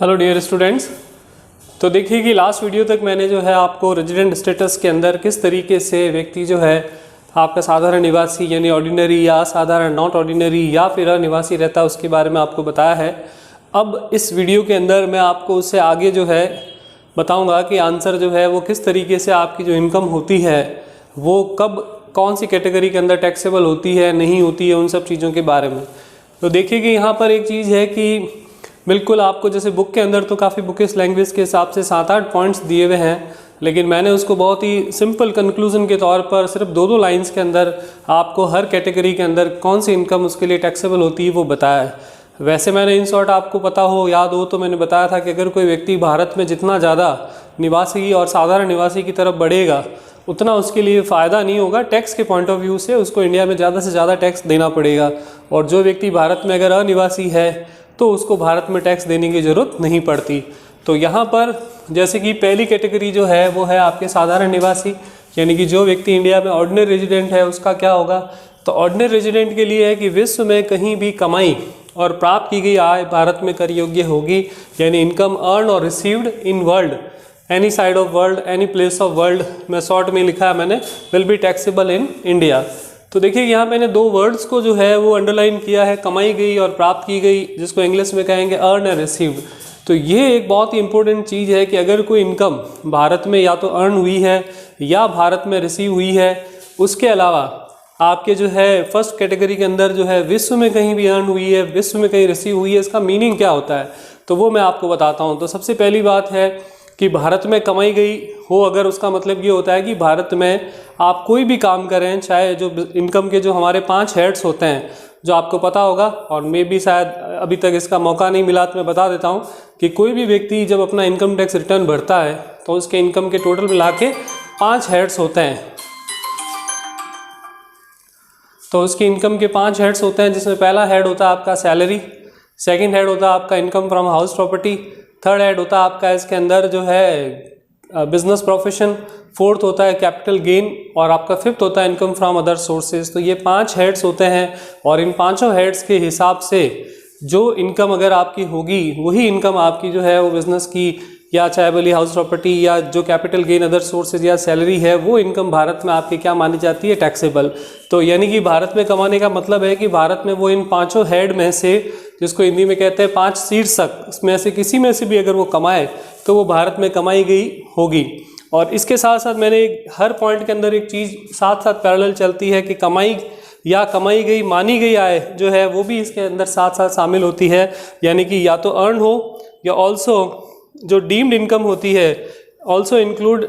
Hello dear students. तो देखिए कि लास्ट वीडियो तक मैंने जो है आपको रेजिडेंट स्टेटस के अंदर किस तरीके से व्यक्ति जो है आपका साधारण निवासी यानी ऑर्डिनरी या साधारण नॉट ऑर्डिनरी या फिर अनिवासी रहता है उसके बारे में आपको बताया है। अब इस वीडियो के अंदर मैं आपको उससे आगे जो है बताऊंगा कि आंसर जो है वो किस तरीके से आपकी जो इनकम होती है वो कब कौन सी कैटेगरी के अंदर टैक्सेबल होती है नहीं होती है, उन सब चीज़ों के बारे में। तो देखिए कि यहाँ पर एक चीज़ है कि बिल्कुल आपको जैसे बुक के अंदर तो काफ़ी बुकिश लैंग्वेज के हिसाब से 7-8 पॉइंट्स दिए हुए हैं, लेकिन मैंने उसको बहुत ही सिंपल कंक्लूजन के तौर पर सिर्फ 2-2 लाइंस के अंदर आपको हर कैटेगरी के अंदर कौन सी इनकम उसके लिए टैक्सेबल होती है वो बताया है। वैसे मैंने इन शॉर्ट आपको पता हो याद हो तो मैंने बताया था कि अगर कोई व्यक्ति भारत में जितना ज़्यादा निवासी और साधारण निवासी की तरफ बढ़ेगा उतना उसके लिए फ़ायदा नहीं होगा। टैक्स के पॉइंट ऑफ व्यू से उसको इंडिया में ज़्यादा से ज़्यादा टैक्स देना पड़ेगा, और जो व्यक्ति भारत में अगर अनिवासी है तो उसको भारत में टैक्स देने की ज़रूरत नहीं पड़ती। तो यहाँ पर जैसे कि पहली कैटेगरी जो है वो है आपके साधारण निवासी, यानी कि जो व्यक्ति इंडिया में ऑर्डिनरी रेजिडेंट है उसका क्या होगा। तो ऑर्डिनरी रेजिडेंट के लिए है कि विश्व में कहीं भी कमाई और प्राप्त की गई आय भारत में कर योग्य होगी, यानी इनकम अर्न और received in world any side of world any place of world में शॉर्ट में लिखा है मैंने, will be taxable in India. तो देखिए यहाँ मैंने 2 वर्ड्स को जो है वो अंडरलाइन किया है, कमाई गई और प्राप्त की गई, जिसको इंग्लिश में कहेंगे अर्न एंड रिसीव्ड। तो ये एक बहुत ही इंपॉर्टेंट चीज़ है कि अगर कोई इनकम भारत में या तो अर्न हुई है या भारत में रिसीव हुई है, उसके अलावा आपके जो है फर्स्ट कैटेगरी के अंदर जो है विश्व में कहीं भी अर्न हुई है, विश्व में कहीं रिसीव हुई है, इसका मीनिंग क्या होता है तो वो मैं आपको बताता हूँ। तो सबसे पहली बात है कि भारत में कमाई गई हो अगर उसका मतलब ये होता है कि भारत में आप कोई भी काम करें, चाहे जो इनकम के जो हमारे 5 हेड्स होते हैं जो आपको पता होगा, और मे भी शायद अभी तक इसका मौका नहीं मिला तो मैं बता देता हूँ कि कोई भी व्यक्ति जब अपना इनकम टैक्स रिटर्न भरता है तो उसके इनकम के टोटल मिला के 5 हेड्स होते हैं। तो उसकी इनकम के 5 हेड्स होते हैं, जिसमें पहला हेड होता है आपका सैलरी, सेकेंड हेड होता है आपका income from house property, third head होता है आपका इसके अंदर जो है बिजनेस प्रोफेशन, फोर्थ होता है कैपिटल गेन, और आपका फिफ्थ होता है इनकम फ्रॉम अदर सोर्सेज। तो ये 5 हेड्स होते हैं, और इन 5 हेड्स के हिसाब से जो इनकम अगर आपकी होगी वही इनकम आपकी जो है वो बिजनेस की या चाहे बोली हाउस प्रॉपर्टी या जो कैपिटल गेन अदर सोर्सेज या सैलरी है वो इनकम भारत में आपकी क्या मानी जाती है, टैक्सेबल। तो यानी कि भारत में कमाने का मतलब है कि भारत में वो इन 5 हेड में से, जिसको हिंदी में कहते हैं 5 शीर्षक, इसमें से किसी में से भी अगर वो कमाए तो वो भारत में कमाई गई होगी। और इसके साथ साथ मैंने हर पॉइंट के अंदर एक चीज़ साथ साथ पैरेलल चलती है कि कमाई या कमाई गई मानी गई आय जो है वो भी इसके अंदर साथ साथ शामिल होती है, यानी कि या तो अर्न हो या ऑल्सो जो डीम्ड इनकम होती है also include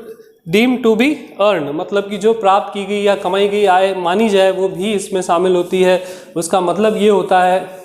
deem to be earn, मतलब कि जो प्राप्त की गई या कमाई गई आय मानी जाए वो भी इसमें शामिल होती है। उसका मतलब ये होता है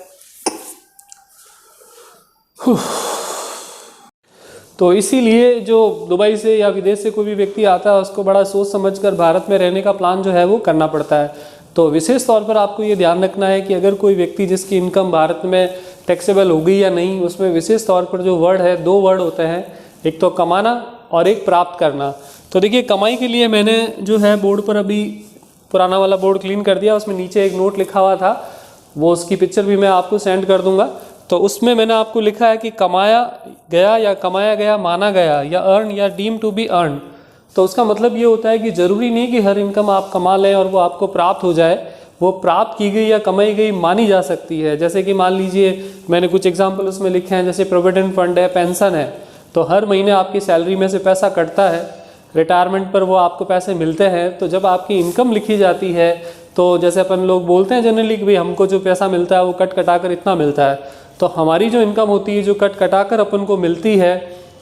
तो इसीलिए जो दुबई से या विदेश से कोई भी व्यक्ति आता है उसको बड़ा सोच समझकर भारत में रहने का प्लान जो है वो करना पड़ता है। तो विशेष तौर पर आपको ये ध्यान रखना है कि अगर कोई व्यक्ति जिसकी इनकम भारत में टैक्सेबल हो गई या नहीं, उसमें विशेष तौर पर जो वर्ड है 2 वर्ड होते हैं, एक तो कमाना और एक प्राप्त करना। तो देखिए कमाई के लिए मैंने जो है बोर्ड पर अभी पुराना वाला बोर्ड क्लीन कर दिया, उसमें नीचे एक नोट लिखा हुआ था, वो उसकी पिक्चर भी मैं आपको सेंड कर दूंगा। तो उसमें मैंने आपको लिखा है कि कमाया गया या कमाया गया माना गया या अर्न या डीम टू बी अर्न। तो उसका मतलब ये होता है कि ज़रूरी नहीं कि हर इनकम आप कमा लें और वो आपको प्राप्त हो जाए, वो प्राप्त की गई या कमाई गई मानी जा सकती है। जैसे कि मान लीजिए मैंने कुछ एग्जांपल उसमें लिखे हैं, जैसे प्रोविडेंट फंड है, पेंशन है, तो हर महीने आपकी सैलरी में से पैसा कटता है, रिटायरमेंट पर वो आपको पैसे मिलते हैं। तो जब आपकी इनकम लिखी जाती है तो जैसे अपन लोग बोलते हैं जनरली कि भाई हमको जो पैसा मिलता है वो कट कटा कर इतना मिलता है, तो हमारी जो इनकम होती है जो कट कटा कर अपन को मिलती है,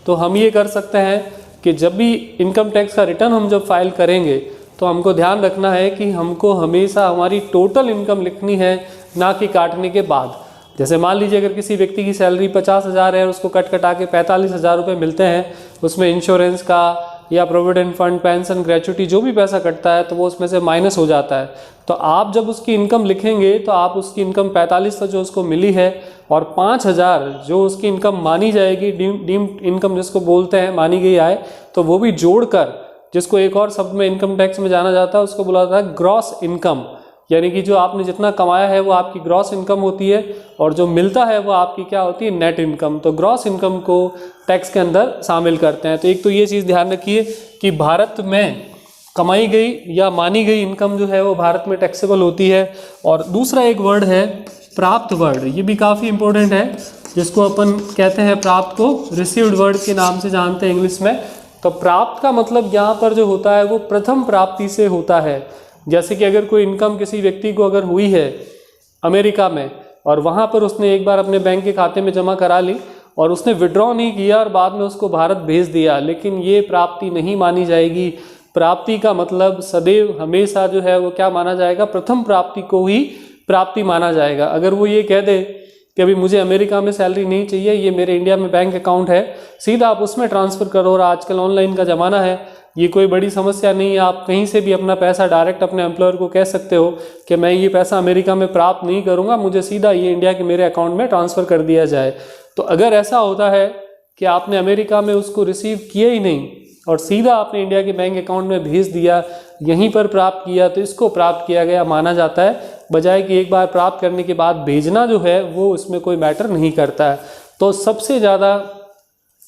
तो हम ये कर सकते हैं कि जब भी इनकम टैक्स का रिटर्न हम जब फाइल करेंगे तो हमको ध्यान रखना है कि हमको हमेशा हमारी टोटल इनकम लिखनी है, ना कि काटने के बाद। जैसे मान लीजिए अगर किसी व्यक्ति की सैलरी 50,000 है, उसको कट कटा के 45,000 रुपये मिलते हैं, उसमें इंश्योरेंस का या प्रोविडेंट फंड, पेंशन, ग्रेचुटी जो भी पैसा कटता है तो वो उसमें से माइनस हो जाता है। तो आप जब उसकी इनकम लिखेंगे तो आप उसकी इनकम 45 जो उसको मिली है और 5,000 जो उसकी इनकम मानी जाएगी, डीम्ड इनकम जिसको बोलते हैं, मानी गई आय, तो वो भी जोड़कर, जिसको एक और शब्द में इनकम टैक्स में जाना जाता है उसको बोला जाता है ग्रॉस इनकम। यानी कि जो आपने जितना कमाया है वो आपकी ग्रॉस इनकम होती है और जो मिलता है वो आपकी क्या होती है, नेट इनकम। तो ग्रॉस इनकम को टैक्स के अंदर शामिल करते हैं। तो एक तो ये चीज़ ध्यान रखिए कि भारत में कमाई गई या मानी गई इनकम जो है वो भारत में टैक्सेबल होती है। और दूसरा एक वर्ड है प्राप्त वर्ड, ये भी काफ़ी इंपॉर्टेंट है, जिसको अपन कहते हैं प्राप्त को रिसीव्ड वर्ड के नाम से जानते हैं इंग्लिश में। तो प्राप्त का मतलब यहाँ पर जो होता है वो प्रथम प्राप्ति से होता है। जैसे कि अगर कोई इनकम किसी व्यक्ति को अगर हुई है अमेरिका में और वहाँ पर उसने एक बार अपने बैंक के खाते में जमा करा ली और उसने विड्रॉ नहीं किया और बाद में उसको भारत भेज दिया, लेकिन ये प्राप्ति नहीं मानी जाएगी। प्राप्ति का मतलब सदैव हमेशा जो है वो क्या माना जाएगा, प्रथम प्राप्ति को ही प्राप्ति माना जाएगा। अगर वो ये कह दे कि अभी मुझे अमेरिका में सैलरी नहीं चाहिए, ये मेरे इंडिया में बैंक अकाउंट है, सीधा आप उसमें ट्रांसफ़र करो, और आजकल ऑनलाइन का ज़माना है, ये कोई बड़ी समस्या नहीं है। आप कहीं से भी अपना पैसा डायरेक्ट अपने एम्प्लॉयर को कह सकते हो कि मैं ये पैसा अमेरिका में प्राप्त नहीं करूँगा, मुझे सीधा ये इंडिया के मेरे अकाउंट में ट्रांसफ़र कर दिया जाए। तो अगर ऐसा होता है कि आपने अमेरिका में उसको रिसीव किया ही नहीं और सीधा आपने इंडिया के बैंक अकाउंट में भेज दिया, यहीं पर प्राप्त किया, तो इसको प्राप्त किया गया माना जाता है, बजाय कि एक बार प्राप्त करने के बाद भेजना जो है वो उसमें कोई मैटर नहीं करता है। तो सबसे ज़्यादा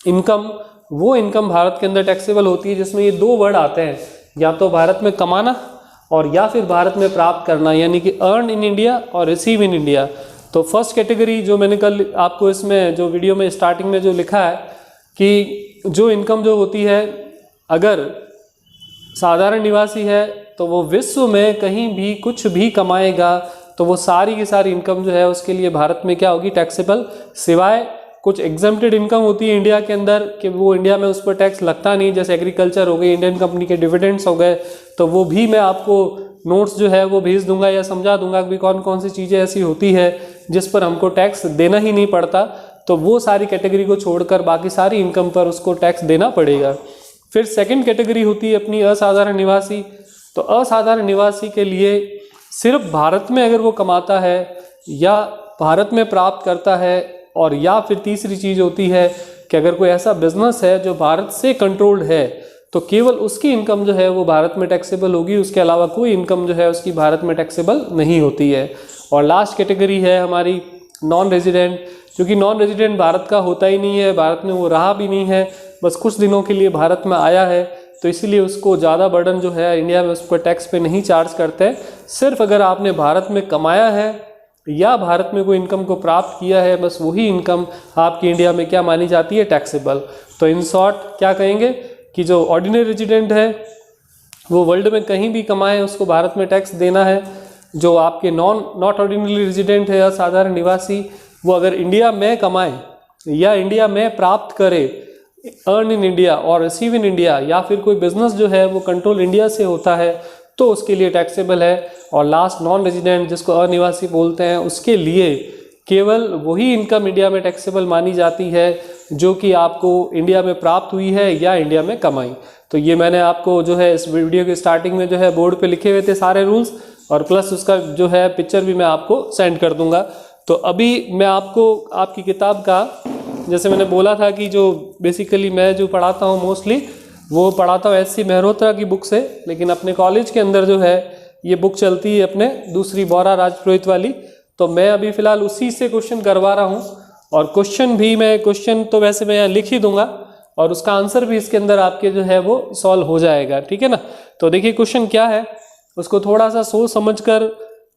इनकम वो इनकम भारत के अंदर टैक्सेबल होती है जिसमें ये दो वर्ड आते हैं, या तो भारत में कमाना और या फिर भारत में प्राप्त करना, यानी कि अर्न इन इंडिया और रिसीव इन इंडिया। तो फर्स्ट कैटेगरी जो मैंने कल आपको इसमें जो वीडियो में स्टार्टिंग में जो लिखा है कि जो इनकम जो होती है, अगर साधारण निवासी है तो वो विश्व में कहीं भी कुछ भी कमाएगा तो वो सारी की सारी इनकम जो है उसके लिए भारत में क्या होगी, टैक्सेबल। सिवाय कुछ एग्जम्प्टेड इनकम होती है इंडिया के अंदर कि वो इंडिया में उस पर टैक्स लगता नहीं, जैसे एग्रीकल्चर हो गई, इंडियन कंपनी के डिविडेंड्स हो गए, तो वो भी मैं आपको नोट्स जो है वो भेज दूंगा या समझा दूंगा कि कौन कौन सी चीज़ें ऐसी होती है जिस पर हमको टैक्स देना ही नहीं पड़ता। तो वो सारी कैटेगरी को छोड़कर बाकी सारी इनकम पर उसको टैक्स देना पड़ेगा। फिर सेकंड कैटेगरी होती है अपनी असाधारण निवासी। तो असाधारण निवासी के लिए सिर्फ भारत में अगर वो कमाता है या भारत में प्राप्त करता है, और या फिर तीसरी चीज़ होती है कि अगर कोई ऐसा बिजनेस है जो भारत से कंट्रोल्ड है तो केवल उसकी इनकम जो है वो भारत में टैक्सेबल होगी, उसके अलावा कोई इनकम जो है उसकी भारत में टैक्सेबल नहीं होती है। और लास्ट कैटेगरी है हमारी नॉन रेजिडेंट, क्योंकि नॉन रेजिडेंट भारत का होता ही नहीं है, भारत में वो रहा भी नहीं है, बस कुछ दिनों के लिए भारत में आया है, तो इसीलिए उसको ज़्यादा बर्डन जो है इंडिया में उस पर टैक्स पे नहीं चार्ज करते हैं। सिर्फ अगर आपने भारत में कमाया है या भारत में कोई इनकम को प्राप्त किया है, बस वही इनकम आपकी इंडिया में क्या मानी जाती है, टैक्सेबल। तो इन शॉर्ट क्या कहेंगे कि जो ऑर्डिनरी रेजिडेंट है वो वर्ल्ड में कहीं भी कमाए उसको भारत में टैक्स देना है। जो आपके नॉट ऑर्डिनरी रेजिडेंट है, असाधारण निवासी, वो अगर इंडिया में कमाए या इंडिया में प्राप्त करे, अर्न इन इंडिया और रिसीव इन इंडिया, या फिर कोई बिजनेस जो है वो कंट्रोल इंडिया से होता है तो उसके लिए टैक्सेबल है। और लास्ट नॉन रेजिडेंट जिसको अनिवासी बोलते हैं, उसके लिए केवल वही इनकम इंडिया में टैक्सेबल मानी जाती है जो कि आपको इंडिया में प्राप्त हुई है या इंडिया में कमाई। तो ये मैंने आपको जो है इस वीडियो के स्टार्टिंग में जो है बोर्ड पे लिखे हुए थे सारे रूल्स, और प्लस उसका जो है पिक्चर भी मैं आपको सेंड कर दूंगा। तो अभी मैं आपको आपकी किताब का, जैसे मैंने बोला था कि जो बेसिकली मैं जो पढ़ाता हूँ मोस्टली वो पढ़ाता हूँ SC मेहरोत्रा की बुक से, लेकिन अपने कॉलेज के अंदर जो है ये बुक चलती है अपने दूसरी बौरा राजपुरोहित वाली, तो मैं अभी फ़िलहाल उसी से क्वेश्चन करवा रहा हूँ। और क्वेश्चन तो वैसे मैं यहाँ लिख ही दूंगा और उसका आंसर भी इसके अंदर आपके जो है वो सॉल्व हो जाएगा, ठीक है ना। तो देखिए क्वेश्चन क्या है, उसको थोड़ा सा सोच समझ कर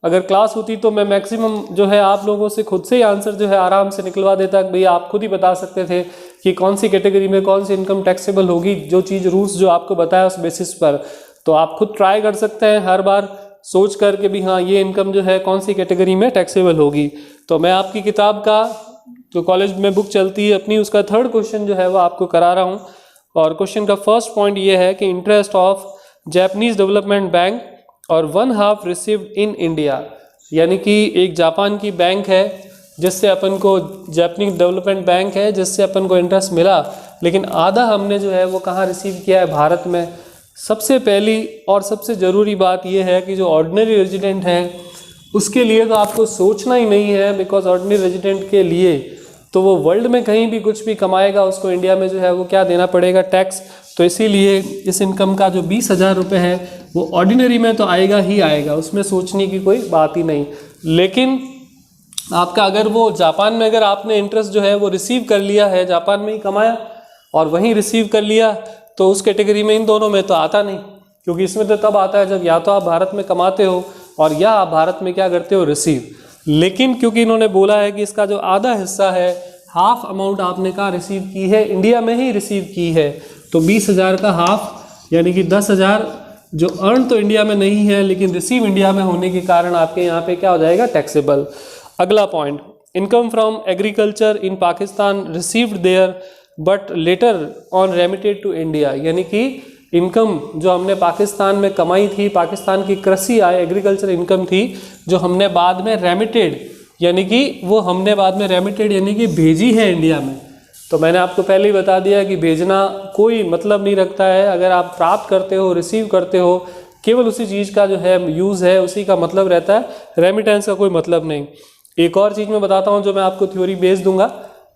अगर क्लास होती तो मैं मैक्सिमम जो है आप लोगों से खुद से ही आंसर जो है आराम से निकलवा देता कि भैया आप खुद ही बता सकते थे कि कौन सी कैटेगरी में कौन सी इनकम टैक्सेबल होगी, जो चीज़ रूल्स जो आपको बताया उस बेसिस पर। तो आप खुद ट्राई कर सकते हैं हर बार सोच कर के भी हाँ ये इनकम जो है कौन सी कैटेगरी में टैक्सेबल होगी। तो मैं आपकी किताब का जो कॉलेज में बुक चलती है अपनी, उसका थर्ड क्वेश्चन जो है वो आपको करा रहा हूँ। और क्वेश्चन का फर्स्ट पॉइंट ये है कि interest of Japanese development bank और 1/2 रिसीव्ड इन इंडिया, यानी कि एक जापान की बैंक है जिससे अपन को, जापानीज डेवलपमेंट बैंक है जिससे अपन को इंटरेस्ट मिला, लेकिन आधा हमने जो है वो कहाँ रिसीव किया है, भारत में। सबसे पहली और सबसे ज़रूरी बात यह है कि जो ऑर्डिनरी रेजिडेंट हैं उसके लिए तो आपको सोचना ही नहीं है, बिकॉज ऑर्डिनरी रेजिडेंट के लिए तो वो वर्ल्ड में कहीं भी कुछ भी कमाएगा उसको इंडिया में जो है वो क्या देना पड़ेगा, टैक्स। तो इसीलिए इस इनकम का जो 20,000 रुपये है वो ऑर्डिनरी में तो आएगा ही आएगा, उसमें सोचने की कोई बात ही नहीं। लेकिन आपका अगर वो जापान में अगर आपने इंटरेस्ट जो है वो रिसीव कर लिया है, जापान में ही कमाया और वहीं रिसीव कर लिया, तो उस कैटेगरी में इन दोनों में तो आता नहीं, क्योंकि इसमें तो तब आता है जब या तो आप भारत में कमाते हो और या आप भारत में क्या करते हो, रिसीव। लेकिन क्योंकि इन्होंने बोला है कि इसका जो आधा हिस्सा है, हाफ अमाउंट आपने कहाँ रिसीव की है, इंडिया में ही रिसीव की है, तो 20,000 का हाफ यानी कि 10,000 जो अर्न तो इंडिया में नहीं है लेकिन रिसीव इंडिया में होने के कारण आपके यहाँ पे क्या हो जाएगा, टैक्सेबल। अगला point, income from agriculture in Pakistan received there but later on remitted to India, यानी कि इनकम जो हमने पाकिस्तान में कमाई थी, पाकिस्तान की कृषि आय एग्रीकल्चर इनकम थी, जो हमने बाद में रेमिटेड यानी कि वो हमने बाद में रेमिटेड यानी कि भेजी है इंडिया में। तो मैंने आपको पहले ही बता दिया कि भेजना कोई मतलब नहीं रखता है, अगर आप प्राप्त करते हो, रिसीव करते हो, केवल उसी चीज़ का जो है यूज़ है, उसी का मतलब रहता है, रेमिटेंस का कोई मतलब नहीं। एक और चीज़ मैं बताता हूँ जो मैं आपको थ्योरी बेस दूंगा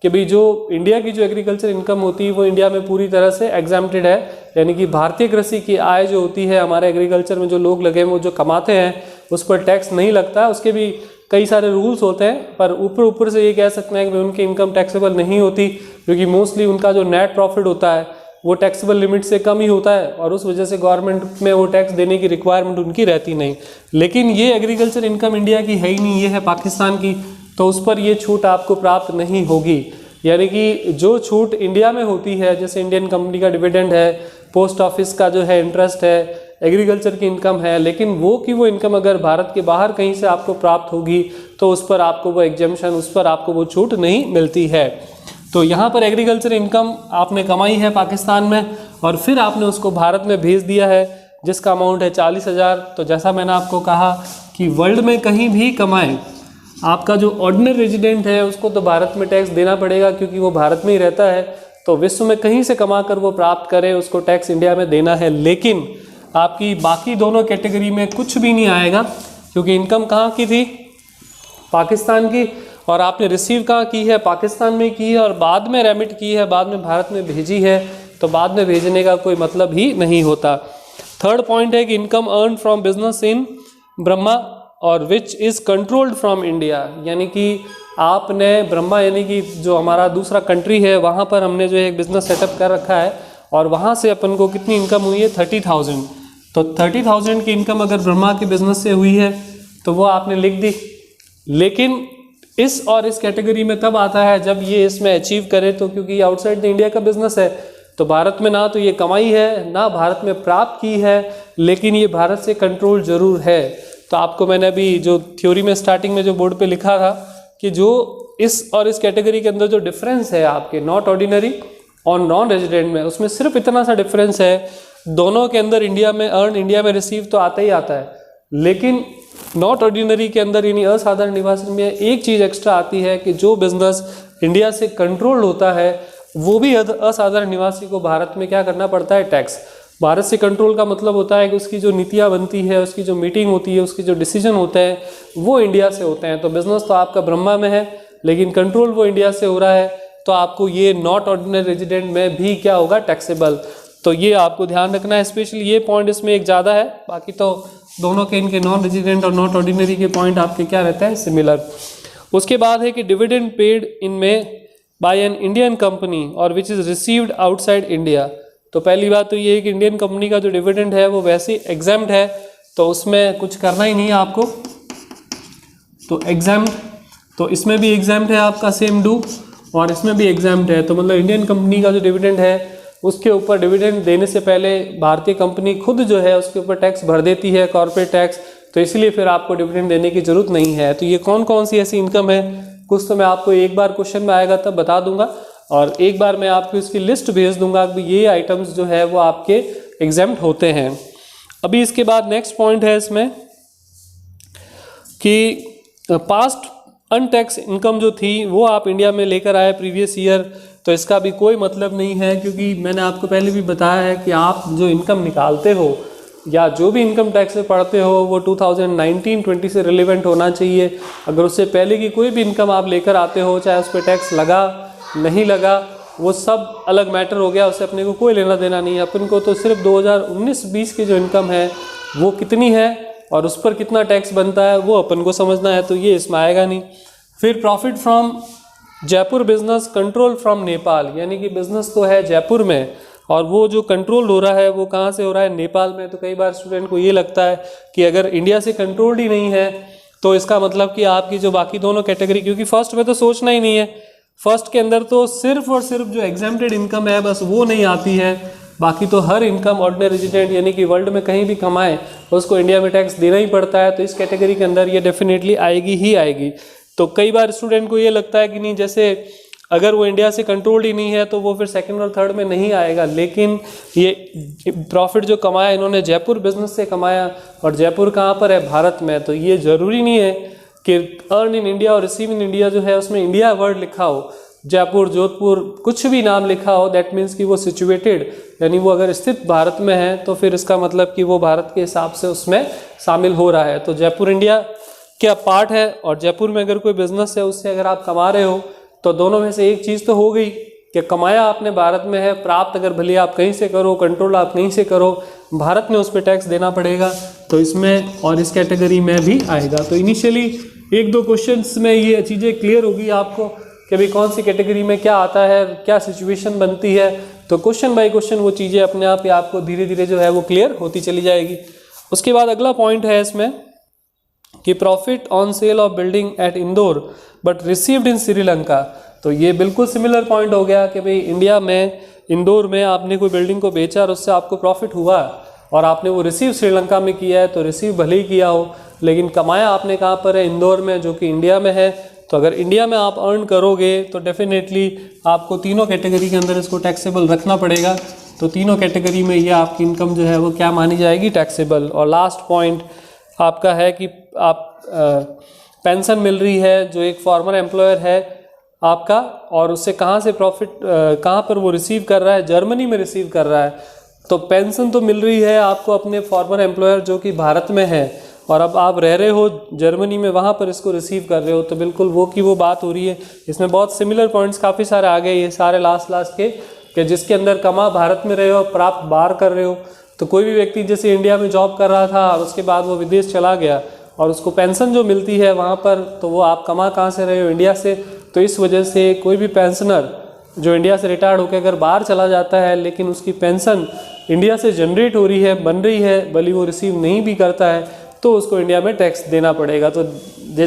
कि भाई जो इंडिया की जो एग्रीकल्चर इनकम होती है वो इंडिया में पूरी तरह से एग्जाम्प्टेड है, यानी कि भारतीय कृषि की आय जो होती है, हमारे एग्रीकल्चर में जो लोग लगे हैं वो जो कमाते हैं उस पर टैक्स नहीं लगता है। उसके भी कई सारे रूल्स होते हैं, पर ऊपर से ये कह सकते हैं कि उनकी इनकम टैक्सेबल नहीं होती, क्योंकि मोस्टली उनका जो नेट प्रॉफिट होता है वो टैक्सेबल लिमिट से कम ही होता है और उस वजह से गवर्नमेंट में वो टैक्स देने की रिक्वायरमेंट उनकी रहती नहीं। लेकिन ये एग्रीकल्चर इनकम इंडिया की है ही नहीं, ये है पाकिस्तान की, तो उस पर ये छूट आपको प्राप्त नहीं होगी। यानी कि जो छूट इंडिया में होती है, जैसे इंडियन कंपनी का डिविडेंड है, पोस्ट ऑफिस का जो है इंटरेस्ट है, एग्रीकल्चर की इनकम है, लेकिन वो इनकम अगर भारत के बाहर कहीं से आपको प्राप्त होगी तो उस पर आपको वो एग्जेम्पशन, उस पर आपको वो छूट नहीं मिलती है। तो यहाँ पर एग्रीकल्चर इनकम आपने कमाई है पाकिस्तान में और फिर आपने उसको भारत में भेज दिया है, जिसका अमाउंट है 40,000। तो जैसा मैंने आपको कहा कि वर्ल्ड में कहीं भी कमाएं, आपका जो ऑर्डिनरी रेजिडेंट है उसको तो भारत में टैक्स देना पड़ेगा, क्योंकि वो भारत में ही रहता है। तो विश्व में कहीं से कमा कर वो प्राप्त करे, उसको टैक्स इंडिया में देना है। लेकिन आपकी बाकी दोनों कैटेगरी में कुछ भी नहीं आएगा, क्योंकि इनकम कहाँ की थी, पाकिस्तान की, और आपने रिसीव कहाँ की है, पाकिस्तान में की है, और बाद में रेमिट की है, बाद में भारत में भेजी है, तो बाद में भेजने का कोई मतलब ही नहीं होता। थर्ड पॉइंट है कि income earn from business in Burma और which is controlled from India, यानी कि आपने ब्रह्मा यानी कि जो हमारा दूसरा कंट्री है वहाँ पर हमने जो एक बिज़नेस सेटअप कर रखा है और वहाँ से अपन को कितनी इनकम हुई है, 30,000। तो 30,000 की इनकम अगर ब्रह्मा के बिज़नेस से हुई है तो वो आपने लिख दी। लेकिन इस और इस कैटेगरी में तब आता है जब ये इसमें अचीव करे, तो क्योंकि ये आउटसाइड द इंडिया का बिजनेस है, तो भारत में ना तो ये कमाई है ना भारत में प्राप्त की है, लेकिन ये भारत से कंट्रोल जरूर है। तो आपको मैंने अभी जो थ्योरी में स्टार्टिंग में जो बोर्ड पे लिखा था कि जो इस और इस कैटेगरी के अंदर जो डिफरेंस है आपके नॉट ऑर्डिनरी और नॉन रेजिडेंट में, उसमें सिर्फ इतना सा डिफरेंस है। दोनों के अंदर इंडिया में अर्न, इंडिया में रिसीव तो आता ही आता है, लेकिन नॉट ऑर्डिनरी के अंदर यानी असाधारण निवासी में एक चीज़ एक्स्ट्रा आती है कि जो बिजनेस इंडिया से कंट्रोल होता है वो भी असाधारण निवासी को भारत में क्या करना पड़ता है, टैक्स। भारत से कंट्रोल का मतलब होता है कि उसकी जो नीतियाँ बनती है, उसकी जो मीटिंग होती है, उसकी जो डिसीजन होते हैं वो इंडिया से होते हैं। तो बिजनेस तो आपका ब्रह्मा में है लेकिन कंट्रोल वो इंडिया से हो रहा है, तो आपको ये नॉट ऑर्डिनरी रेजिडेंट में भी क्या होगा, टैक्सेबल। तो ये आपको ध्यान रखना है, स्पेशली ये पॉइंट इसमें एक ज़्यादा है, बाकी तो दोनों के इनके नॉन रेजिडेंट और नॉट ऑर्डिनरी के पॉइंट आपके क्या रहते हैं, सिमिलर। उसके बाद है कि डिविडेंड पेड इनमें बाय एन इंडियन कंपनी और which is received outside India. तो पहली बात तो ये है कि इंडियन कंपनी का जो डिविडेंड है वो वैसे ही एग्जाम्प्ट है, तो उसमें कुछ करना ही नहीं है आपको, तो एग्जाम्प्ट, तो इसमें भी एग्जाम्प्ट है आपका सेम डू, और इसमें भी एग्जाम्प्ट है। तो मतलब इंडियन कंपनी का जो डिविडेंड है उसके ऊपर डिविडेंड देने से पहले भारतीय कंपनी खुद जो है उसके ऊपर टैक्स भर देती है, कॉर्पोरेट टैक्स, तो इसलिए फिर आपको डिविडेंड देने की जरूरत नहीं है। तो ये कौन कौन सी ऐसी इनकम है, कुछ तो मैं आपको एक बार क्वेश्चन में आएगा तब बता दूंगा, और एक बार मैं आपको इसकी लिस्ट भेज दूंगा कि ये आइटम्स जो है वो आपके एग्जाम्प्ट होते हैं। अभी इसके बाद नेक्स्ट पॉइंट है इसमें कि पास्ट अनटैक्स इनकम जो थी वो आप इंडिया में लेकर आए प्रीवियस ईयर, तो इसका भी कोई मतलब नहीं है, क्योंकि मैंने आपको पहले भी बताया है कि आप जो इनकम निकालते हो या जो भी इनकम टैक्स में पढ़ते हो वो 2019-20 से रिलेवेंट होना चाहिए। अगर उससे पहले की कोई भी इनकम आप लेकर आते हो, चाहे उस पर टैक्स लगा नहीं लगा, वो सब अलग मैटर हो गया, उससे अपने को कोई लेना देना नहीं है। अपन को तो सिर्फ 2019-20 की जो इनकम है वो कितनी है और उस पर कितना टैक्स बनता है वो अपन को समझना है, तो ये इसमें आएगा नहीं। फिर profit from Jaipur business control from Nepal, यानी कि बिजनेस तो है जयपुर में और वो जो कंट्रोल हो रहा है वो कहाँ से हो रहा है, नेपाल में। तो कई बार स्टूडेंट को ये लगता है कि अगर इंडिया से कंट्रोल्ड ही नहीं है तो इसका मतलब कि आपकी जो बाकी दोनों कैटेगरी, क्योंकि फर्स्ट में तो सोचना ही नहीं है, फर्स्ट के अंदर तो सिर्फ और सिर्फ जो एग्जेम्प्टेड इनकम है बस वो नहीं आती है, बाकी तो हर इनकम ऑर्डिनरी रेजिडेंट यानी कि वर्ल्ड में कहीं भी कमाए उसको इंडिया में टैक्स देना ही पड़ता है। तो इस कैटेगरी के अंदर ये डेफिनेटली आएगी ही आएगी। तो कई बार स्टूडेंट को ये लगता है कि नहीं, जैसे अगर वो इंडिया से कंट्रोल्ड ही नहीं है तो वो फिर सेकंड और थर्ड में नहीं आएगा, लेकिन ये प्रॉफिट जो कमाया इन्होंने जयपुर बिजनेस से कमाया, और जयपुर कहाँ पर है, भारत में। तो ये ज़रूरी नहीं है कि अर्न इन इंडिया और रिसीव इन इंडिया जो है उसमें इंडिया वर्ड लिखा हो, जयपुर, जोधपुर, कुछ भी नाम लिखा हो, दैट मीन्स कि वो सिचुएटेड, यानी वो अगर स्थित भारत में है तो फिर इसका मतलब कि वो भारत के हिसाब से उसमें शामिल हो रहा है। तो जयपुर इंडिया क्या पार्ट है, और जयपुर में अगर कोई बिजनेस है उससे अगर आप कमा रहे हो तो दोनों में से एक चीज़ तो हो गई कि कमाया आपने भारत में है, प्राप्त अगर भले आप कहीं से करो, कंट्रोल आप कहीं से करो, भारत में उस पर टैक्स देना पड़ेगा। तो इसमें और इस कैटेगरी में भी आएगा। तो इनिशियली एक दो क्वेश्चंस में ये चीज़ें क्लियर होगी आपको कि भाई कौन सी कैटेगरी में क्या आता है, क्या सिचुएशन बनती है। तो क्वेश्चन बाय क्वेश्चन वो चीज़ें अपने आप ही आपको धीरे धीरे जो है वो क्लियर होती चली जाएगी। उसके बाद अगला पॉइंट है इसमें कि profit on sale of building at Indore but received in Sri Lanka. तो ये बिल्कुल सिमिलर पॉइंट हो गया कि भाई इंडिया में इंदौर में आपने कोई बिल्डिंग को बेचा और उससे आपको प्रॉफिट हुआ और आपने वो रिसीव श्रीलंका में किया है, तो रिसीव भले ही किया हो लेकिन कमाया आपने कहाँ पर है, इंदौर में, जो कि इंडिया में है। तो अगर इंडिया में आप अर्न करोगे तो डेफिनेटली आपको तीनों कैटेगरी के अंदर इसको टैक्सेबल रखना पड़ेगा। तो तीनों कैटेगरी में ये आपकी इनकम जो है वो क्या मानी जाएगी, टैक्सेबल। और लास्ट पॉइंट आपका है कि आप पेंशन मिल रही है जो एक फॉर्मर एम्प्लॉयर है आपका, और उससे कहाँ से प्रॉफिट कहाँ पर वो रिसीव कर रहा है, जर्मनी में रिसीव कर रहा है। तो पेंशन तो मिल रही है आपको अपने फॉर्मर एम्प्लॉयर जो कि भारत में है, और अब आप रह रहे हो जर्मनी में, वहाँ पर इसको रिसीव कर रहे हो। तो बिल्कुल वो की वो बात हो रही है। इसमें बहुत सिमिलर पॉइंट्स काफ़ी सारे आ गए, ये सारे लास्ट के कि जिसके अंदर कमा भारत में रहे हो, प्राप्त बाहर कर रहे हो। तो कोई भी व्यक्ति जैसे इंडिया में जॉब कर रहा था और उसके बाद वो विदेश चला गया और उसको पेंशन जो मिलती है वहाँ पर, तो वो आप कमा कहाँ से रहे हो, इंडिया से। तो इस वजह से कोई भी पेंशनर जो इंडिया से रिटायर्ड होकर अगर बाहर चला जाता है लेकिन उसकी पेंशन इंडिया से जनरेट हो रही है, बन रही है, भले वो रिसीव नहीं भी करता है, तो उसको इंडिया में टैक्स देना पड़ेगा। तो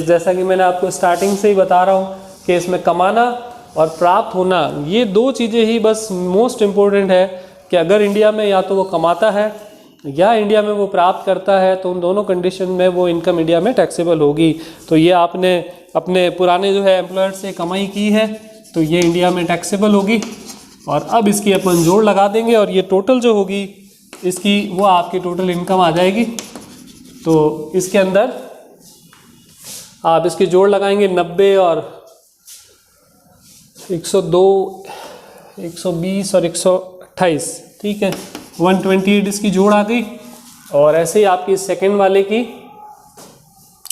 जैसा कि मैंने आपको स्टार्टिंग से ही बता रहा हूँ कि इसमें कमाना और प्राप्त होना, ये दो चीज़ें ही बस मोस्ट इम्पोर्टेंट है कि अगर इंडिया में या तो वो कमाता है या इंडिया में वो प्राप्त करता है, तो उन दोनों कंडीशन में वो इनकम इंडिया में टैक्सेबल होगी। तो ये आपने अपने पुराने जो है एम्प्लॉयर से कमाई की है तो ये इंडिया में टैक्सेबल होगी। और अब इसकी अपन जोड़ लगा देंगे और ये टोटल जो होगी इसकी वो आपकी टोटल इनकम आ जाएगी। तो इसके अंदर आप इसकी जोड़ लगाएंगे 90 और 102, 120 और 128, ठीक है, 128 इसकी जोड़ आ गई। और ऐसे ही आपकी सेकंड वाले की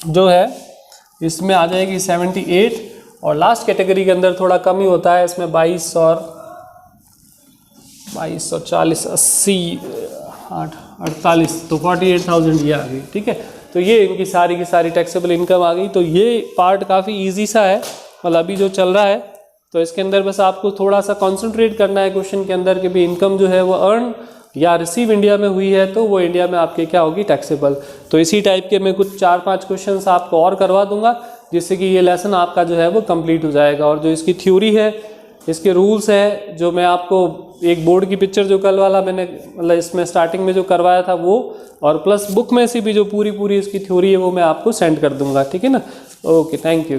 जो है इसमें आ जाएगी 78, और लास्ट कैटेगरी के अंदर थोड़ा कम ही होता है, इसमें 22 और 40, 80, 48, तो 48,000 ये आ गई, ठीक है। तो ये इनकी सारी की सारी टैक्सेबल इनकम आ गई। तो ये पार्ट काफ़ी ईजी सा है, मतलब अभी जो चल रहा है, तो इसके अंदर बस आपको थोड़ा सा कंसंट्रेट करना है क्वेश्चन के अंदर कि भी इनकम जो है वो अर्न या रिसीव इंडिया में हुई है तो वो इंडिया में आपके क्या होगी, टैक्सेबल। तो इसी टाइप के मैं कुछ 4-5 क्वेश्चंस आपको और करवा दूंगा जिससे कि ये लेसन आपका जो है वो कंप्लीट हो जाएगा। और जो इसकी थ्योरी है, इसके रूल्स है, जो मैं आपको एक बोर्ड की पिक्चर जो कल वाला मैंने मतलब इसमें स्टार्टिंग में जो करवाया था वो, और प्लस बुक में से भी जो पूरी इसकी थ्योरी है वो मैं आपको सेंड कर दूंगा, ठीक है ना। Okay, thank you.